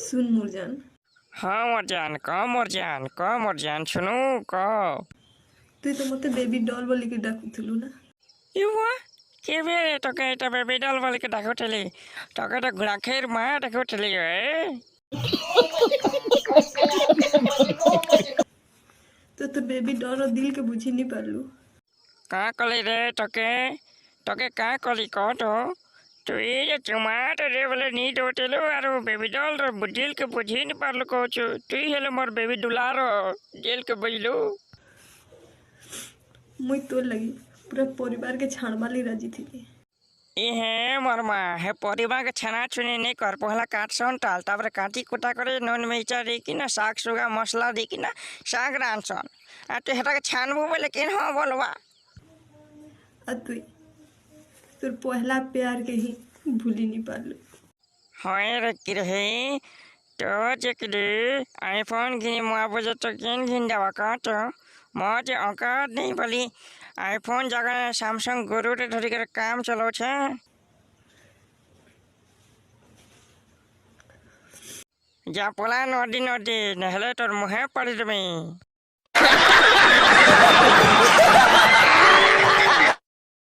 सुन मुरजान, हाँ मोरजान शुणु कह তুই তো মতে বেবি ডল বলিকি ডাকুଥିଲୁ ନା। ইউয়া কেবে তোকে এটা বেবি ডল বলিকে ডাকুଥିଲି তোকে তো ঘোড়াখের মা ডাকুଥିଲି তো তোর বেবি ডলର ଦିଲ के ବୁଝି ନି ପାରଲୁ। କା କଲି ରେ তোকে তোকে କା କଲି କହ ତ তুই যে চুমাটে বলে নি দৌটিলু আর বেবি ডল দিল के বুঝি নি পারলু কହୁଛୁ তুই ହେଲେ মোর বেবি ডুলার দিল के বুঝলু ମୁଇଁ ତୋର ଲାଗି ପୁରା ପରିବାର के ଛାଣବାଲି ରାଜି ଥିଲି। ए हे मोर माँ हे परिवार के छना छुनी नहीं कर पहला काट सन टाल तापर काटी कुटा करे नून मिर्चा देकी ना साग सुगा मसला देकी ना साग रांधसन आ तो हेटा के छानबू बोले केन हाँ बोलवा आ तुई तोर पहला प्यार के ही भूली नी पारलू। होए रे की रहे तो जेकले आईफोन घिनी मुआ बजे तो केन घिन जावा का तो मजे औकात नहीं बोली आईफोन जगह सैमसंग गुरु रे धरी कर काम चलो छे जा पोला नदी नदी नहले तोर मुहे पड़ी देबी